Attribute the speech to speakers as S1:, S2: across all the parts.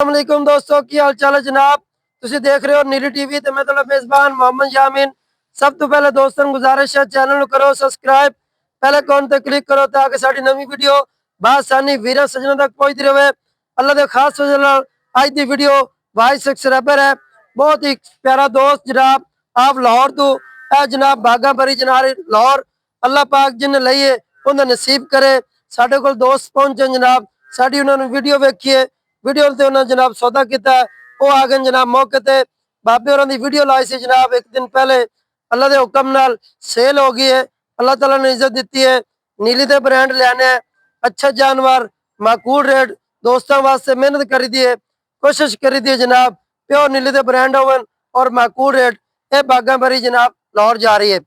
S1: अस्सलामुअलैकुम दोस्तों की हाल चाल है जनाब। तुसी देख रहे हो नीली टीवी ते मैं तुहाडा मेजबान मोहम्मद यामीन। सब तो पहले दोस्तों ਨੂੰ गुजारिश है चैनल करो सब्सक्राइब, पहले कौन ते क्लिक करो ताकि साडी नवी वीडियो बासानी वीर सजना तक पहुंचती रहे। अल्लाह दे खास वजह नाल आज दी वीडियो वाइस सब्सक्राइबर है, बहुत ही प्यारा दोस्त जनाब। आप लाहौर तो ए जनाब बागा बरी जनारे लाहौर अल्लाह पाक जिन्हें लईए उन्हें नसीब करे। साडे कोल दोस्त पहुंचे जनाब, साडी उन्होंने वीडियो वेखिए, वीडियो ते उन्होंने जनाब सौदा किया है। वो आ गए जनाब मौके ते बाबे और वीडियो लाई सी जनाब एक दिन पहले। अल्लाह के हुक्म नाल सेल हो गई है, अल्लाह ताला ने इज्जत दी है। नीली दे ब्रांड लेने है, अच्छा जानवर माकूल रेट दोस्तों वास्ते मेहनत करी दी है, कोशिश करी दी है जनाब प्योर नीली दे ब्रांड होवन और माकूल रेट। ये बागा बरी जनाब लाहौर जा रही है।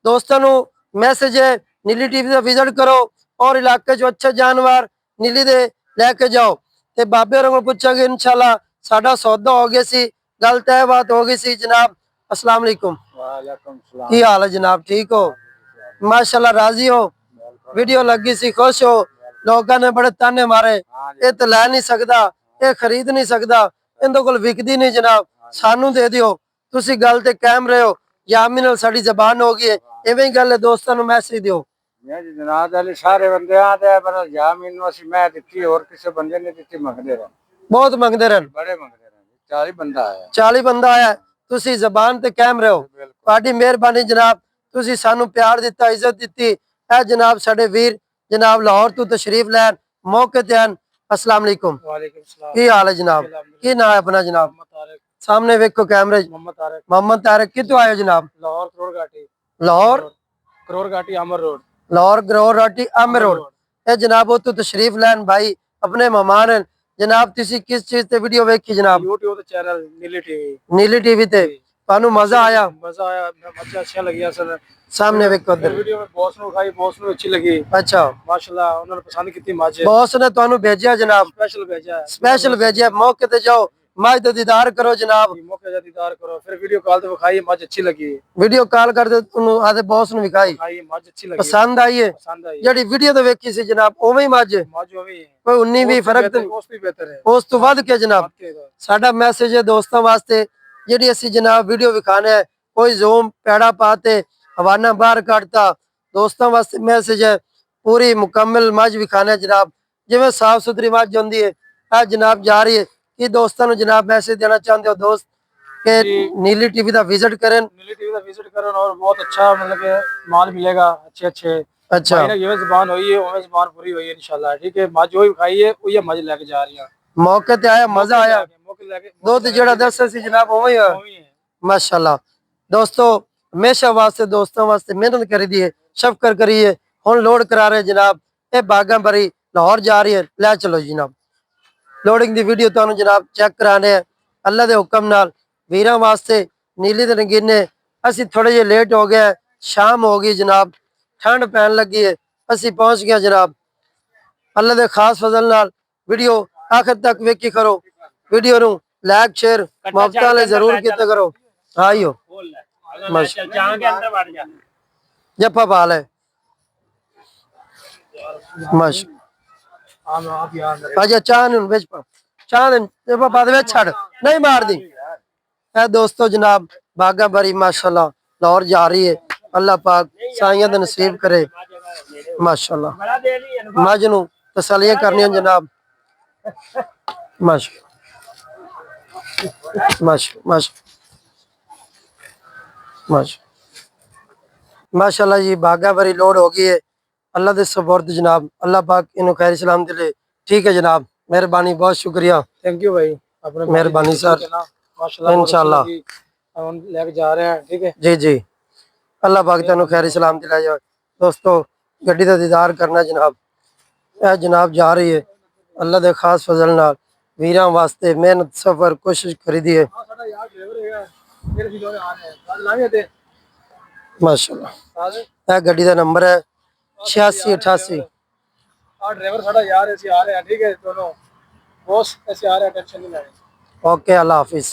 S1: दोस्तों को मैसेज है नीली टीवी से विजिट करो और इलाके जो अच्छा जानवर नीली दे लैके जाओ। ते बाबे होरां कोल पुछांगे इंशाल्लाह साडा सौदा हो गया सी, गल तय बात हो गई सी जनाब। अस्सलाम वालेकुम।
S2: वालेकुम सलाम।
S1: की हाल है जनाब, ठीक हो? माशाल्लाह राजी हो? वीडियो लगी सी, खुश हो? लोगों ने बड़े ताने मारे ये तो लै नहीं सकता, ये खरीद नहीं सकता, इनके कोल विकदी नहीं जनाब, सानू दे दियो। तुसी गल ते कायम रहे हो, यामी नाल साडी जबान हो गई है। इवें ही गल है, दोस्तों को मैसेज दियो।
S2: मैं जी जनाब अली सारे बंदे आते पर जामीन वसी मैं दित्ती और किसी बंदे ने दित्ती मंगदे रहे,
S1: बहुत मंगदे रहन,
S2: बड़े मंगदे रहे। 40 बंदा आया,
S1: 40 बंदा आया। तुसी जबान ते कायम रहो, तुहाडी मेहरबानी जनाब। तुसी सानू प्यार दिता, इज्जत दिती। ए जनाब साडे वीर जनाब लाहौर तो तशरीफ लैन मौके ते आन। अस्सलाम वालेकुम।
S2: वालेकुम सलाम।
S1: की हाल है जनाब, की नाम है अपना जनाब? सामने वेखो कैमरे। मोहम्मद तारिक। कितों आए हो जनाब?
S2: लाहौर करोड़ घाटी।
S1: लाहौर
S2: करोड़ घाटी अमर रोड।
S1: लाहौर करोड़ घाटी आमिर रोड। ए जनाब वो तो तशरीफ लैन भाई, अपने मेहमान हैं जनाब। तुसी किस चीज ते वीडियो वेखी जनाब?
S2: यूट्यूब ते चैनल नीली टीवी।
S1: नीली टीवी ते तानू मजा आया?
S2: मजा आया, अच्छा अच्छा लगी असल।
S1: सामने वेखो उधर
S2: वीडियो में बॉस ने खाई, बॉस ने अच्छी लगी।
S1: अच्छा
S2: माशाल्लाह उन्होंने पसंद की मज।
S1: बॉस ने तानू भेजा जनाब?
S2: स्पेशल भेजा है,
S1: स्पेशल भेजा। मौके ते जाओ, मज दा दीदार करो जनाब।
S2: मौके का दीदार करो, फिर वीडियो कॉल ते विखाई मज अच्छी लगी।
S1: वीडियो कॉल कर दे उन्होंने आधे बॉस ने विखाई,
S2: खाई मज अच्छी लगी,
S1: पसंद आई है।
S2: पसंद आई।
S1: जेडी वीडियो तो वेखी सी जनाब ओवें ही मज
S2: मज ओवी है,
S1: कोई 19 भी फर्क ते
S2: पोस्ट भी बेहतर है
S1: उस तो वध के जनाब। साडा मैसेज है दोस्तों वास्ते, जेडी असी जनाब वीडियो विखाने है, कोई ज़ूम पैड़ा पाते हवाना बाहर काटता। दोस्तों वास्ते मैसेज है पूरी मुकम्मल मज विखाने जनाब, जिवें साफ सुथरी मज होंदी है। आ जनाब जा रही है कि दोस्तों को जनाब मैसेज देना चाहते हो दोस्त के नीली टीवी का विजिट करें?
S2: नीली टीवी का विजिट करें और बहुत अच्छा मतलब के माल मिलेगा, अच्छे अच्छे।
S1: अच्छा
S2: ये जुबान हुई है, वो जुबान पूरी हुई है इंशाल्लाह। ठीक है, मज वही खाई है, वही मज लेके जा रही है।
S1: मौके ते आया, मजा आया।
S2: मौके लेके
S1: दूध जेड़ा दस्से सी जनाब ओवें ही है माशाल्लाह। दोस्तों हमेशा वास्ते दोस्तों वास्ते मेहनत करी दी है, शफकर करिए। हुण लोड करा रहे जनाब, ये बागा बरी लाहौर जा रही है। लै चलो जनाब, लोडिंग दी वीडियो तुहानू जनाब चेक कराने हैं। अल्लाह दे हुक्म नाल वीरां वास्ते नीली दे नगीने असी थोड़े जे लेट हो गए, शाम हो गई जनाब, ठंड पैन लगी है, असी पहुंच गए जनाब। अल्लाह दे खास फजल नाल वीडियो आखिर तक वेखी करो, वीडियो नू लाइक शेयर मोहब्बत नाल जरूर कीते करो। आइयो जप्पा पाल है माश अच्छा चांद विच पा चांद जप्पा पा दे छड़ नहीं मार दी। है दोस्तों जनाब बागा बरी माशाल्लाह लाहौर जा रही है। अल्लाह पाक साइयां दे नसीब करे माशाल्लाह। मज नू तसलियां करनियां जनाब माश माश माश माश माशाल्लाह जी। बागा बरी लोड हो गई है, अल्लाह दे सपोर्ट जनाब। अल्लाह पाक इन्हों खैर सलाम दिले। ठीक है जनाब, मेहरबानी, बहुत शुक्रिया।
S2: थैंक यू भाई, अपने
S1: मेहरबानी सर, इंशाल्लाह
S2: हम लेके जा रहे हैं। ठीक है
S1: जी जी, अल्लाह पाक तेनों खैर सलाम दिला जाए। दोस्तों गड्डी का दीदार करना जनाब, यह जनाब जा रही है अल्लाह दे खास फजल नाल वीरां वास्ते मेहनत सफर कोशिश करी दी है माशाल्लाह। यह गड्डी का नंबर है 8688।
S2: ड्राइवर साडा यार ऐसे आ रहे हैं। ठीक है दोनों बॉस ऐसे आ रहे हैं, टेंशन नहीं लेनी।
S1: ओके अल्लाह हाफिज।